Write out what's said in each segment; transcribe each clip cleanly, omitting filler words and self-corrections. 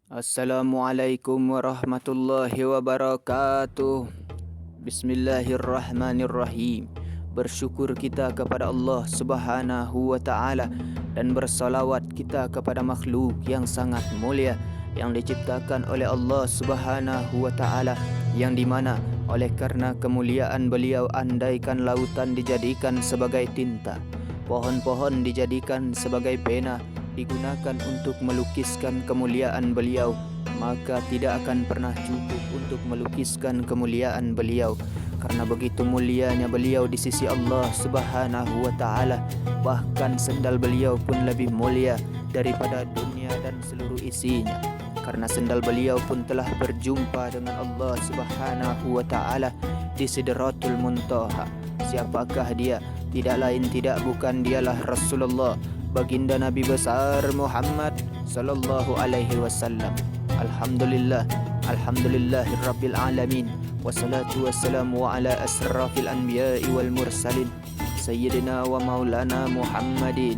Assalamualaikum warahmatullahi wabarakatuh. Bismillahirrahmanirrahim. Bersyukur kita kepada Allah Subhanahu wa taala dan bersalawat kita kepada makhluk yang sangat mulia yang diciptakan oleh Allah Subhanahu wa taala, yang dimana oleh karena kemuliaan beliau andaikan lautan dijadikan sebagai tinta, pohon-pohon dijadikan sebagai pena, digunakan untuk melukiskan kemuliaan beliau, maka tidak akan pernah cukup untuk melukiskan kemuliaan beliau. Karena begitu mulianya beliau di sisi Allah Subhanahu wa taala, bahkan sendal beliau pun lebih mulia daripada dunia dan seluruh isinya. Karena sendal beliau pun telah berjumpa dengan Allah Subhanahu wa taala di Sidratul Muntaha. Siapakah dia? Tidak lain tidak bukan dialah Rasulullah, baginda Nabi besar Muhammad sallallahu alaihi wasallam. Alhamdulillah, alhamdulillahirabbil alamin. Wassalatu wassalamu ala asrafil anbiya'i wal mursalin sayyidina wa maulana Muhammadin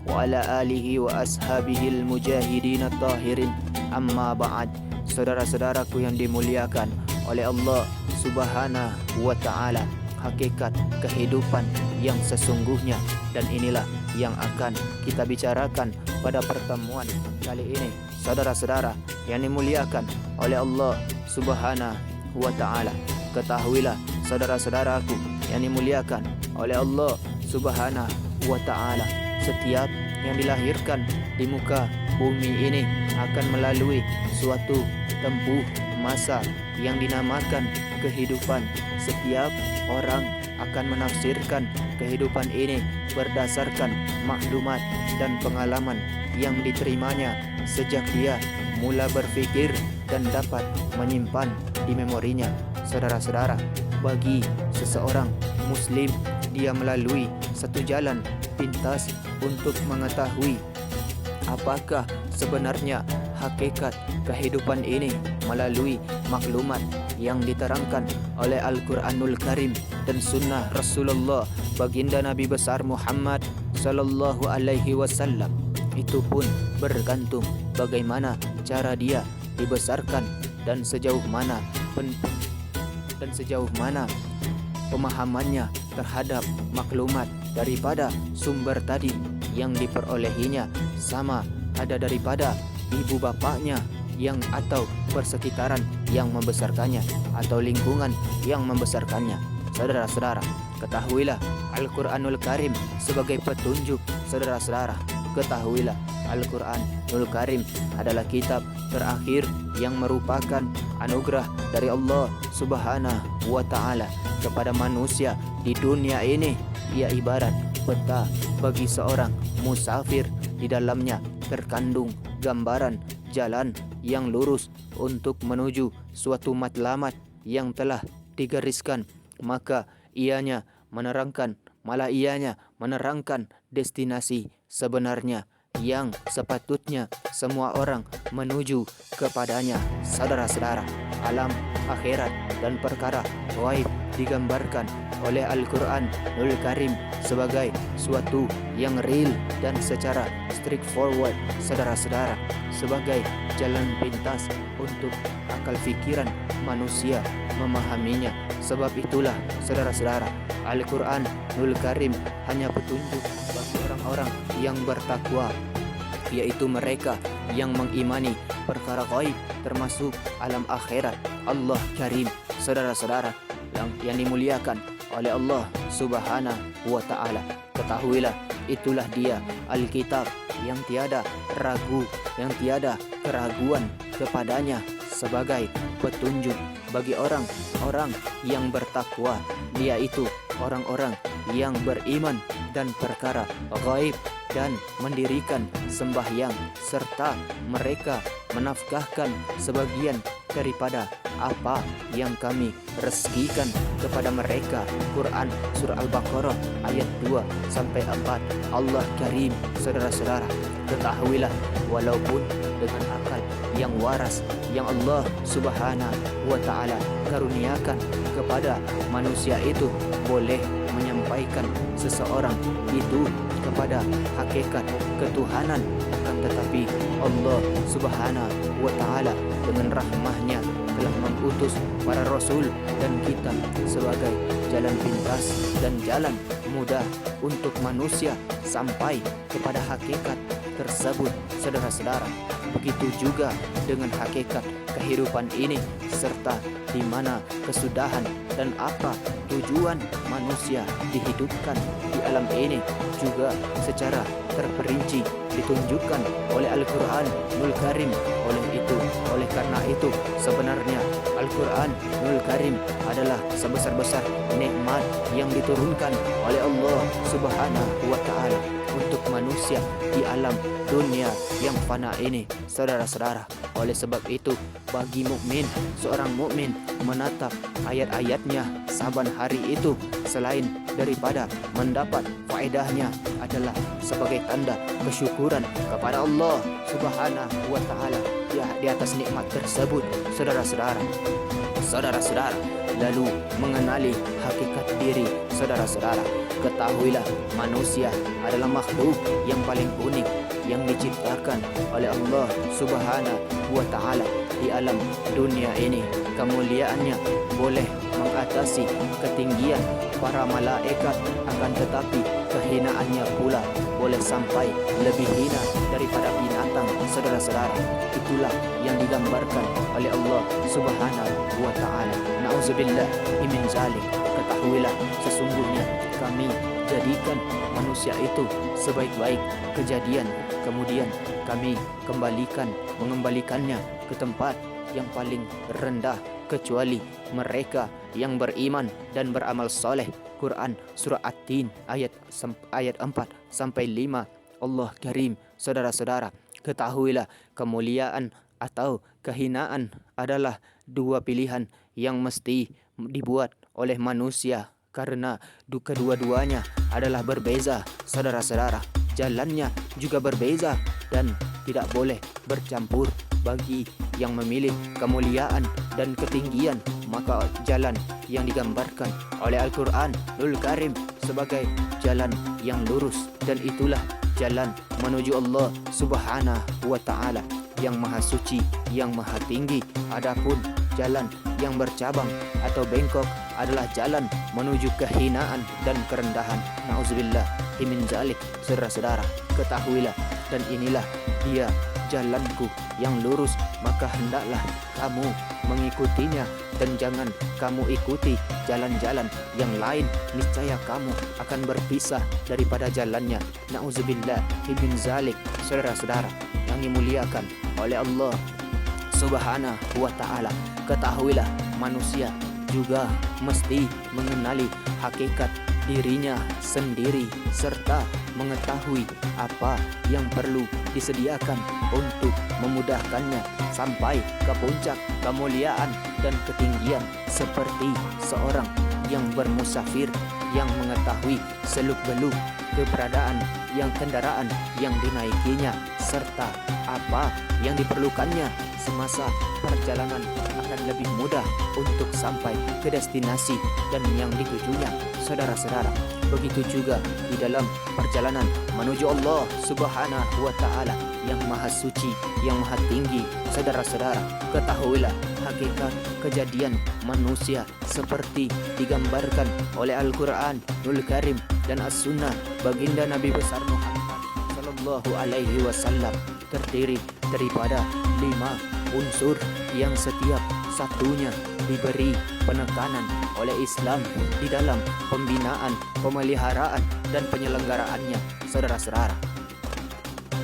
wa ala alihi wa ashabihil mujahidin at-tahirin. Amma ba'd. Saudara-saudaraku yang dimuliakan oleh Allah Subhanahu wa taala, hakikat kehidupan yang sesungguhnya, dan inilah yang akan kita bicarakan pada pertemuan kali ini. Saudara-saudara yang dimuliakan oleh Allah Subhanahu wa taala, ketahuilah saudara-saudaraku yang dimuliakan oleh Allah Subhanahu wa taala, setiap yang dilahirkan di muka bumi ini akan melalui suatu tempuh masa yang dinamakan kehidupan. Setiap orang akan menafsirkan kehidupan ini berdasarkan maklumat dan pengalaman yang diterimanya sejak dia mula berpikir dan dapat menyimpan di memorinya. Saudara-saudara, bagi seseorang muslim, dia melalui satu jalan pintas untuk mengetahui apakah sebenarnya hakikat kehidupan ini melalui maklumat yang diterangkan oleh Al-Quranul Karim dan sunnah Rasulullah baginda Nabi besar Muhammad sallallahu alaihi wasallam. Itu pun bergantung bagaimana cara dia dibesarkan dan sejauh mana pemahamannya terhadap maklumat daripada sumber tadi yang diperolehinya, sama ada daripada ibu bapaknya yang atau persekitaran yang membesarkannya atau lingkungan yang membesarkannya. Saudara-saudara, ketahuilah Al-Quranul Karim sebagai petunjuk. Saudara-saudara, ketahuilah Al-Quranul Karim adalah kitab terakhir yang merupakan anugerah dari Allah Subhanahu wa taala kepada manusia di dunia ini. Ia ibarat peta bagi seorang musafir. Di dalamnya terkandung gambaran jalan yang lurus untuk menuju suatu matlamat yang telah digariskan, maka ianya menerangkan destinasi sebenarnya yang sepatutnya semua orang menuju kepadanya. Saudara-saudara, alam akhirat dan perkara gaib digambarkan oleh Al-Quranul Karim sebagai suatu yang real dan secara straightforward. Saudara-saudara, sebagai jalan pintas untuk akal fikiran manusia memahaminya. Sebab itulah saudara-saudara, Al-Quranul Karim hanya petunjuk bagi orang-orang yang bertakwa, yaitu mereka yang mengimani perkara gaib termasuk alam akhirat. Allah Karim. Saudara-saudara yang dimuliakan oleh Allah Subhanahu wa taala, ketahuilah itulah dia Alkitab yang tiada ragu, yang tiada keraguan kepadanya sebagai petunjuk bagi orang-orang yang bertakwa, yaitu orang-orang yang beriman dan perkara gaib dan mendirikan sembahyang, serta mereka menafkahkan sebagian daripada apa yang kami rezekikan kepada mereka. Quran surah Al-Baqarah ayat 2-4. Allah Karim. Saudara-saudara, ketahuilah walaupun dengan akal yang waras yang Allah Subhanahu wa taala karuniakan kepada manusia itu boleh menyampaikan seseorang itu kepada hakikat ketuhanan. Akan tetapi Allah Subhanahu wa Ta'ala dengan rahmahnya telah mengutus para rasul dan kitab sebagai jalan pintas dan jalan mudah untuk manusia sampai kepada hakikat tersebut, saudara-saudara. Begitu juga dengan hakikat kehidupan ini, serta di mana kesudahan dan apa tujuan manusia dihidupkan di alam ini juga secara terperinci ditunjukkan oleh Al-Quranul Karim. Oleh karena itu sebenarnya Al-Quranul Karim adalah sebesar-besar nikmat yang diturunkan oleh Allah Subhanahu wa Ta'ala untuk manusia di alam dunia yang fana ini, saudara-saudara. Oleh sebab itu, bagi mukmin, seorang mukmin menatap ayat-ayatnya saban hari itu selain daripada mendapat faedahnya adalah sebagai tanda kesyukuran kepada Allah Subhanahu wa Ta'ala di atas nikmat tersebut, saudara-saudara. Saudara-saudara, lalu mengenali hakikat diri, saudara-saudara. Ketahuilah manusia adalah makhluk yang paling unik yang diciptakan oleh Allah Subhanahu wa Ta'ala di alam dunia ini. Kemuliaannya boleh mengatasi ketinggian para malaikat, akan tetapi kehinaannya pula boleh sampai lebih hina daripada binatang, saudara-saudara. Itulah yang digambarkan oleh Allah Subhanahu wa Ta'ala. Na'udzubillah min zalik. Ketahuilah sesungguhnya kami jadikan manusia itu sebaik-baik kejadian, kemudian kami mengembalikannya ke tempat yang paling rendah kecuali mereka yang beriman dan beramal soleh. Quran surah At-Tin ayat 4 sampai 5. Allah Karim, saudara-saudara, ketahuilah kemuliaan atau kehinaan adalah dua pilihan yang mesti dibuat oleh manusia, karena kedua-duanya adalah berbeza, saudara-saudara. Jalannya juga berbeza dan tidak boleh bercampur. Bagi yang memilih kemuliaan dan ketinggian, maka jalan yang digambarkan oleh Al-Quranul Karim sebagai jalan yang lurus, dan itulah jalan menuju Allah Subhanahu wa Ta'ala yang maha suci, yang maha tinggi. Adapun jalan yang bercabang atau bengkok adalah jalan menuju kehinaan dan kerendahan. Na'udzubillah min zalik. Saudara-saudara, ketahuilah, dan inilah dia jalanku yang lurus, maka hendaklah kamu mengikutinya, dan jangan kamu ikuti jalan-jalan yang lain, niscaya kamu akan berpisah daripada jalannya. Na'udzubillah min zalik. Saudara-saudara yang dimuliakan oleh Allah Subhanahu wa Ta'ala, ketahuilah manusia juga mesti mengenali hakikat dirinya sendiri, serta mengetahui apa yang perlu disediakan untuk memudahkannya sampai ke puncak kemuliaan dan ketinggian, seperti seorang yang bermusafir yang mengetahui seluk-beluk keberadaan yang kendaraan yang dinaikinya serta apa yang diperlukannya semasa perjalanan, akan lebih mudah untuk sampai ke destinasi dan yang ditujunya, saudara-saudara. Begitu juga di dalam perjalanan menuju Allah Subhanahu wa Ta'ala yang maha suci, yang maha tinggi, saudara-saudara. Ketahuilah hakikat kejadian manusia seperti digambarkan oleh Al-Quranul Karim dan As-Sunnah baginda Nabi besar Muhammad Sallallahu Alaihi Wasallam, terdiri daripada 5 unsur yang setiap satunya diberi penekanan oleh Islam di dalam pembinaan, pemeliharaan, dan penyelenggaraannya, saudara-saudara.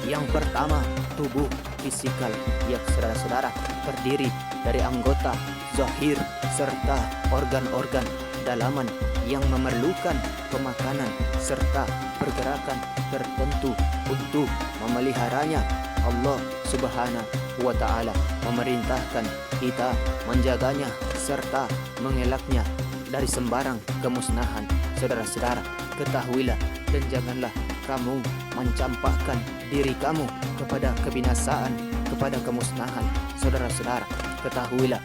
Yang pertama, tubuh fisikal, yang saudara-saudara terdiri dari anggota zahir serta organ-organ dalaman yang memerlukan pemakanan serta pergerakan tertentu untuk memeliharanya. Allah Subhanahu wa Ta'ala memerintahkan kita menjaganya serta mengelaknya dari sembarang kemusnahan. Saudara-saudara, ketahuilah dan janganlah kamu mencampakkan diri kamu kepada kebinasaan, kepada kemusnahan. Saudara-saudara, ketahuilah,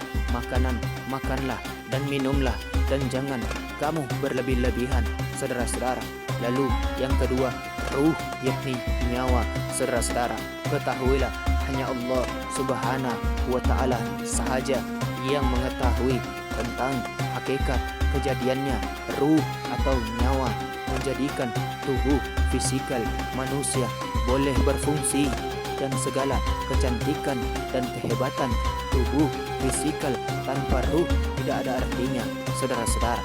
makanlah dan minumlah, dan jangan kamu berlebih-lebihan, saudara-saudara. Lalu yang kedua, ruh yakni nyawa. Saudara-saudara, ketahuilah hanya Allah Subhanahu wa Ta'ala sahaja yang mengetahui tentang hakikat kejadiannya ruh atau nyawa menjadikan tubuh fisikal manusia boleh berfungsi, dan segala kecantikan dan kehebatan tubuh fisikal tanpa ruh tidak ada artinya. Saudara-saudara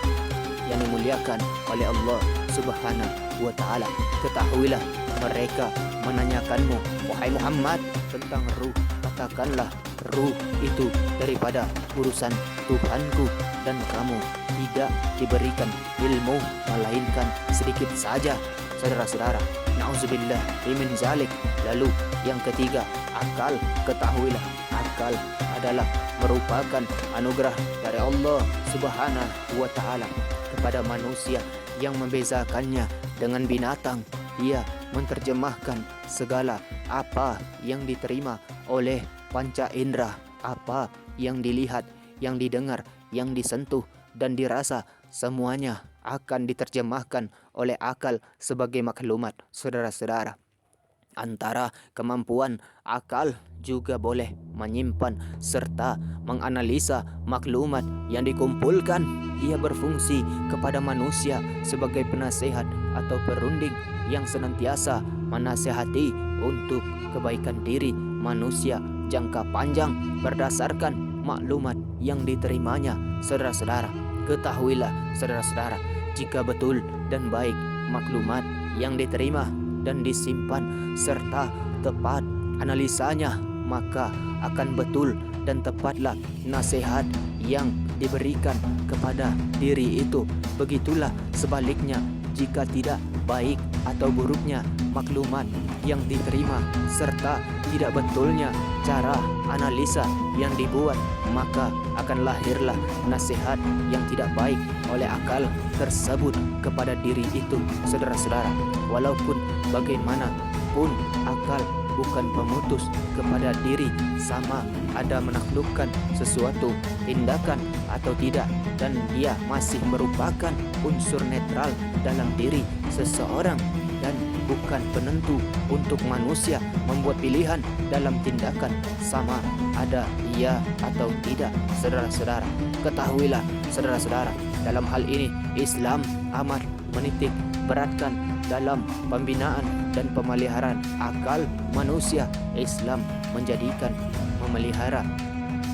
yang dimuliakan oleh Allah Subhanahu wa Ta'ala, ketahuilah mereka menanyakanmu, wahai Muhammad, tentang ruh. Katakanlah, ruh itu daripada urusan Tuhanku, dan kamu tidak diberikan ilmu melainkan sedikit saja. Saudara-saudara, na'udzubillah min zalik. Lalu yang ketiga, akal. Ketahuilah, akal adalah merupakan anugerah dari Allah Subhanahu wa Ta'ala kepada manusia yang membezakannya dengan binatang. Dia menerjemahkan segala apa yang diterima oleh panca indera, apa yang dilihat, yang didengar, yang disentuh dan dirasa, semuanya akan diterjemahkan oleh akal sebagai maklumat. Saudara-saudara, antara kemampuan akal juga boleh menyimpan serta menganalisa maklumat yang dikumpulkan. Ia berfungsi kepada manusia sebagai penasehat atau perunding yang senantiasa menasehati untuk kebaikan diri manusia jangka panjang berdasarkan maklumat yang diterimanya. Saudara-saudara, ketahuilah saudara-saudara, jika betul dan baik maklumat yang diterima dan disimpan serta tepat analisanya, maka akan betul dan tepatlah nasihat yang diberikan kepada diri itu. Begitulah sebaliknya, jika tidak baik atau buruknya maklumat yang diterima serta tidak betulnya cara analisa yang dibuat, maka akan lahirlah nasihat yang tidak baik oleh akal tersebut kepada diri itu. Saudara-saudara, walaupun bagaimanapun akal bukan pemutus kepada diri, sama ada menaklukkan sesuatu tindakan atau tidak, dan dia masih merupakan unsur netral dalam diri seseorang dan bukan penentu untuk manusia membuat pilihan dalam tindakan, sama ada iya atau tidak. Saudara-saudara, ketahuilah saudara-saudara, dalam hal ini Islam amat menitik beratkan dalam pembinaan dan pemeliharaan akal manusia. Islam menjadikan memelihara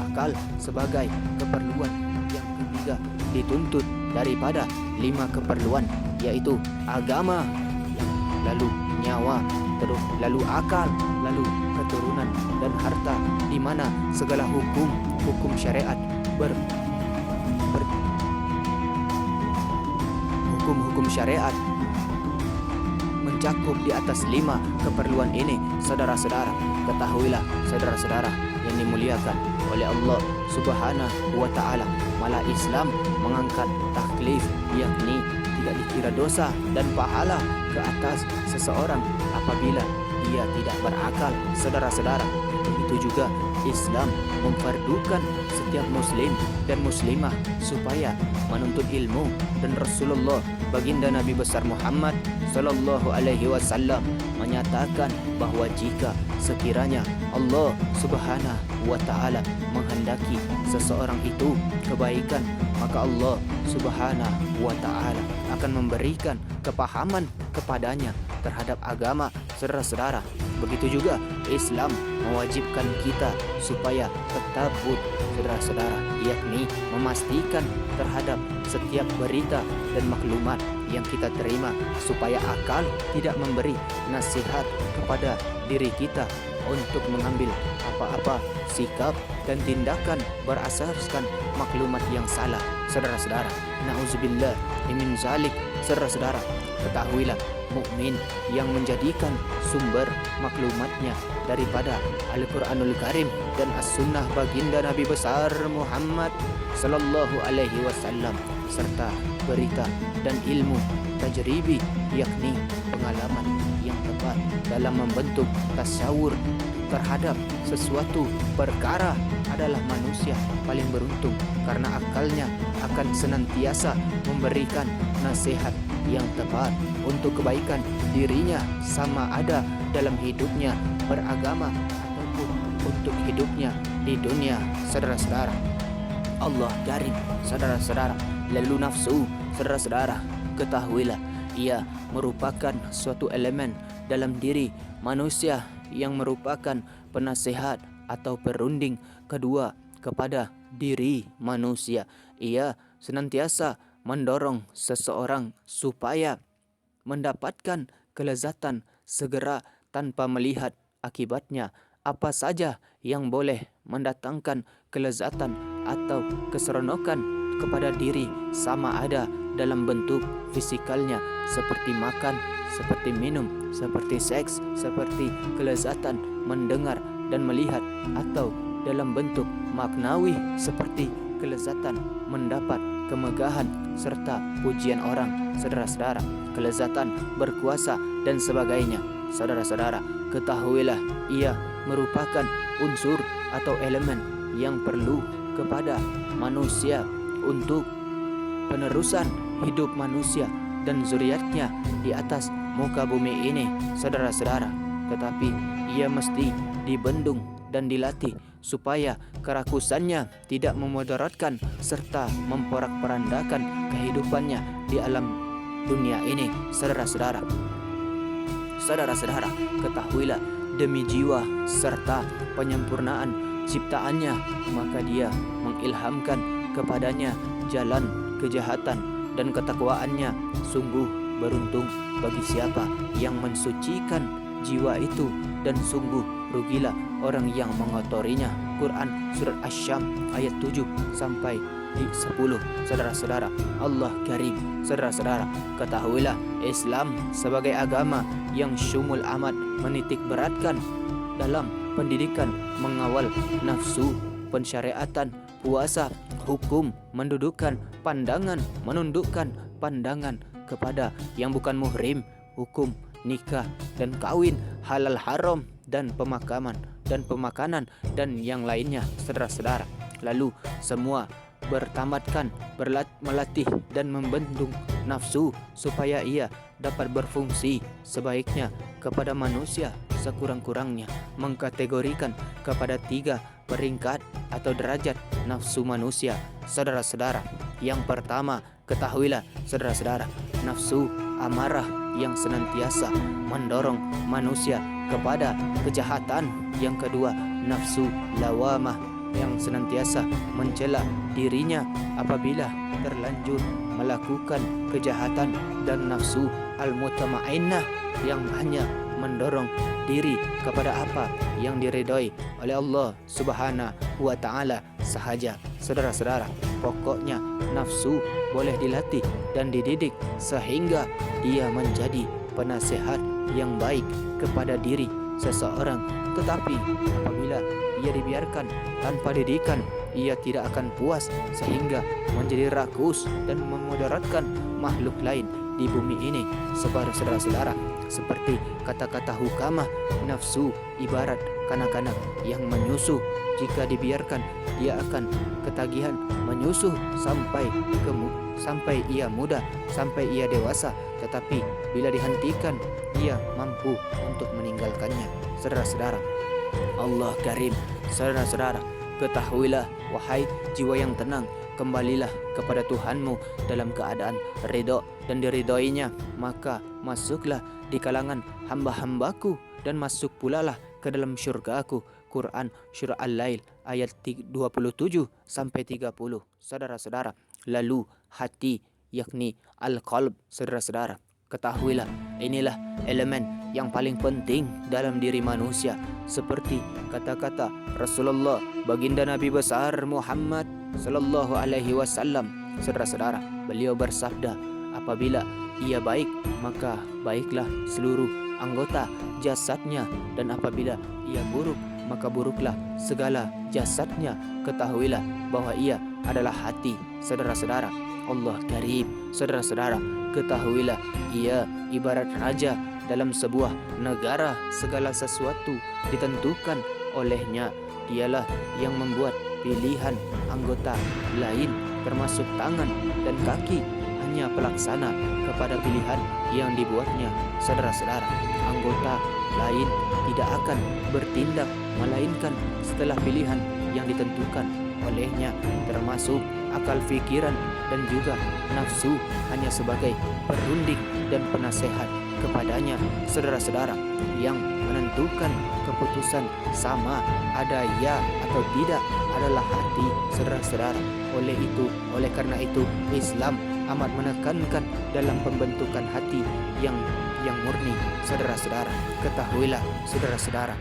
akal sebagai keperluan yang ketiga dituntut daripada 5 keperluan, yaitu agama, lalu nyawa, terus lalu akal, lalu keturunan dan harta, di mana segala hukum syariat hukum syariat mencakup di atas 5 keperluan ini. Saudara-saudara, ketahuilah saudara-saudara yang dimuliakan oleh Allah Subhanahu wa Ta'ala, malah Islam mengangkat taklif, yakni tidak dikira dosa dan pahala ke atas seseorang apabila dia tidak berakal. Saudara-saudara, begitu juga Islam memfardukan setiap muslim dan muslimah supaya menuntut ilmu, dan Rasulullah baginda Nabi besar Muhammad sallallahu alaihi wasallam menyatakan bahwa jika sekiranya Allah Subhanahu wa Ta'ala menghendaki seseorang itu kebaikan, maka Allah Subhanahu wa Ta'ala akan memberikan kepahaman kepadanya terhadap agama. Saudara-saudara, begitu juga Islam mewajibkan kita supaya tatabut, saudara-saudara, yakni memastikan terhadap setiap berita dan maklumat yang kita terima, supaya akal tidak memberi nasihat kepada diri kita untuk mengambil apa-apa sikap dan tindakan berasaskan maklumat yang salah. Saudara-saudara, na'udzubillah min zalik. Saudara-saudara, ketahuilah mukmin yang menjadikan sumber maklumatnya daripada Al-Quranul Karim dan As-Sunnah baginda Nabi besar Muhammad sallallahu alaihi wasallam, serta berita dan ilmu tajribi, yakni pengalaman yang tepat dalam membentuk tasawur terhadap sesuatu perkara adalah manusia paling beruntung, karena akalnya akan senantiasa memberikan nasihat yang tepat untuk kebaikan dirinya, sama ada dalam hidupnya beragama ataupun untuk hidupnya di dunia. Saudara-saudara, Allah karim, saudara-saudara. Lalu nafsu, saudara-saudara, ketahuilah ia merupakan suatu elemen dalam diri manusia yang merupakan penasihat atau perunding kedua kepada diri manusia. Ia senantiasa mendorong seseorang supaya mendapatkan kelezatan segera tanpa melihat akibatnya. Apa saja yang boleh mendatangkan kelezatan atau keseronokan kepada diri, sama ada dalam bentuk fisikalnya seperti makan, seperti minum, seperti seks, seperti kelezatan mendengar dan melihat, atau dalam bentuk maknawi seperti kelezatan mendapat kemegahan serta pujian orang. Saudara-saudara, kelezatan berkuasa dan sebagainya. Saudara-saudara, ketahuilah ia merupakan unsur atau elemen yang perlu kepada manusia untuk penerusan hidup manusia dan zuriatnya di atas muka bumi ini, saudara-saudara. Tetapi ia mesti dibendung dan dilatih supaya kerakusannya tidak memudaratkan serta memporak-porandakan kehidupannya di alam dunia ini. Saudara-saudara, saudara-saudara, ketahuilah demi jiwa serta penyempurnaan ciptaannya, maka dia mengilhamkan kepadanya jalan kejahatan dan ketakwaannya. Sungguh beruntung bagi siapa yang mensucikan jiwa itu, dan sungguh rugilah orang yang mengotorinya. Quran surat Asy-Syams ayat 7 sampai di 10. Saudara-saudara, Allah karim. Saudara-saudara, ketahuilah Islam sebagai agama yang syumul amat menitik beratkan dalam pendidikan mengawal nafsu, pensyariatan, puasa, hukum, menundukkan pandangan kepada yang bukan muhrim, hukum nikah dan kawin, halal haram dan pemakanan dan yang lainnya. Saudara-saudara, lalu semua bertamatkan melatih dan membendung nafsu supaya ia dapat berfungsi sebaiknya kepada manusia. Sekurang-kurangnya mengkategorikan kepada 3 peringkat atau derajat nafsu manusia. Saudara-saudara, yang pertama, ketahuilah saudara-saudara, nafsu amarah yang senantiasa mendorong manusia kepada kejahatan. Yang kedua, nafsu lawamah yang senantiasa mencela dirinya apabila terlanjur melakukan kejahatan, dan nafsu al-mutamainnah yang hanya mendorong diri kepada apa yang diridhoi oleh Allah Subhanahu wa taala sahaja. Saudara-saudara, pokoknya nafsu boleh dilatih dan dididik sehingga dia menjadi penasehat yang baik kepada diri seseorang. Tetapi apabila ia dibiarkan tanpa didikan, ia tidak akan puas sehingga menjadi rakus dan memudaratkan makhluk lain di bumi ini. Sebab saudara-saudara, seperti kata-kata hukamah, nafsu ibarat kanak-kanak yang menyusu. Jika dibiarkan, dia akan ketagihan menyusu sampai ia muda, sampai ia dewasa. Tetapi bila dihentikan, ia mampu untuk meninggalkannya. Saudara-saudara, Allah karim. Saudara-saudara, ketahuilah wahai jiwa yang tenang, kembalilah kepada Tuhanmu dalam keadaan ridha dan diridhoinya, maka masuklah di kalangan hamba-hambaku dan masuk pulalah ke dalam syurgaku. Quran surah Al-Lail ayat 27 sampai 30. Saudara-saudara, lalu hati yakni al-qalb. Saudara-saudara, ketahuilah inilah elemen yang paling penting dalam diri manusia, seperti kata-kata Rasulullah baginda Nabi besar Muhammad sallallahu alaihi wasallam. Saudara-saudara, beliau bersabda, apabila ia baik, maka baiklah seluruh anggota jasadnya, dan apabila ia buruk, maka buruklah segala jasadnya. Ketahuilah bahwa ia adalah hati. Saudara-saudara, Allah karim. Saudara-saudara, ketahuilah ia ibarat raja dalam sebuah negara segala sesuatu ditentukan olehnya. Dialah yang membuat pilihan anggota lain termasuk tangan dan kaki hanya pelaksana kepada pilihan yang dibuatnya. Saudara-saudara, anggota lain tidak akan bertindak melainkan setelah pilihan yang ditentukan olehnya, termasuk akal fikiran dan juga nafsu hanya sebagai perunding dan penasehat kepadanya. Saudara-saudara, yang menentukan keputusan sama ada ya atau tidak adalah hati, saudara-saudara. Oleh karena itu Islam amat menekankan dalam pembentukan hati yang murni. Saudara-saudara, ketahuilah saudara-saudara,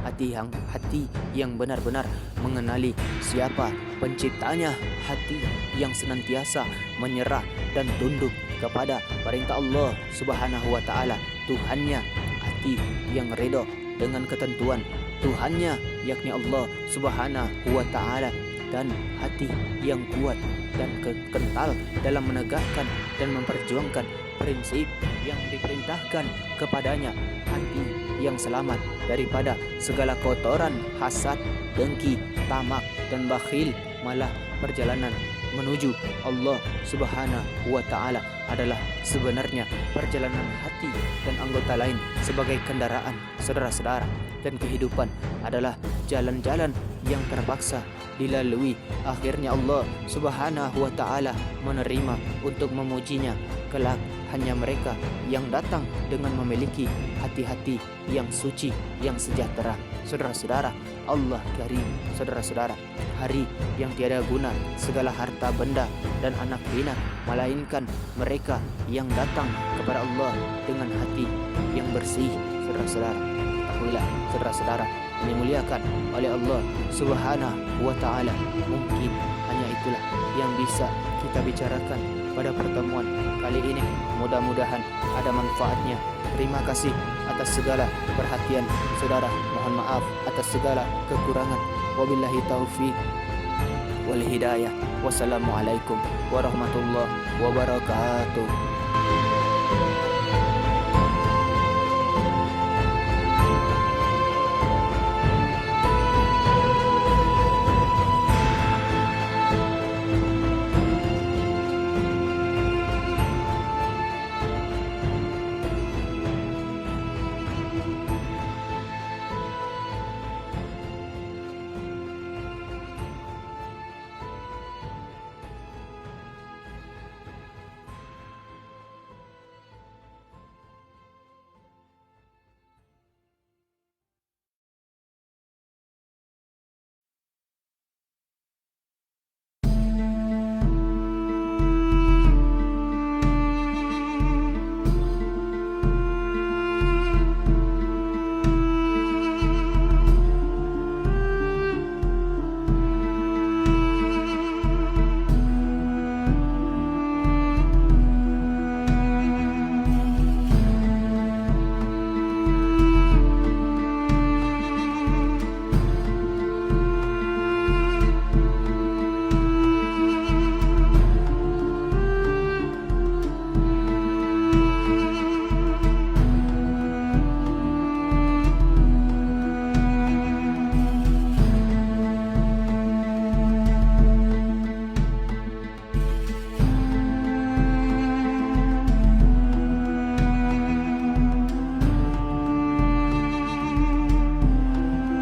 hati yang benar-benar mengenali siapa penciptanya, hati yang senantiasa menyerah dan tunduk kepada perintah Allah Subhanahu wa taala, Tuhannya, hati yang redha dengan ketentuan Tuhannya yakni Allah Subhanahu wa taala, dan hati yang kuat dan kental dalam menegakkan dan memperjuangkan prinsip yang diperintahkan kepadanya, hati yang selamat daripada segala kotoran hasad, dengki, tamak, dan bakhil. Malah perjalanan menuju Allah Subhanahu wa taala adalah sebenarnya perjalanan hati dan anggota lain sebagai kendaraan, saudara-saudara, dan kehidupan adalah jalan-jalan yang terpaksa dilalui. Akhirnya Allah Subhanahu wa taala menerima untuk memujinya. Kelak hanya mereka yang datang dengan memiliki hati-hati yang suci, yang sejahtera. Saudara-saudara, Allah Karim. Saudara-saudara, hari yang tiada guna segala harta benda dan anak bina, melainkan mereka yang datang kepada Allah dengan hati yang bersih. Saudara-saudara, ketahuilah saudara-saudara, dimuliakan oleh Allah Subhanahu wa taala. Mungkin hanya itulah yang bisa kita bicarakan pada pertemuan kali ini. Mudah-mudahan ada manfaatnya. Terima kasih atas segala perhatian saudara. Mohon maaf atas segala kekurangan. Wabillahi taufiq wal hidayah. Wassalamualaikum warahmatullahi wabarakatuh.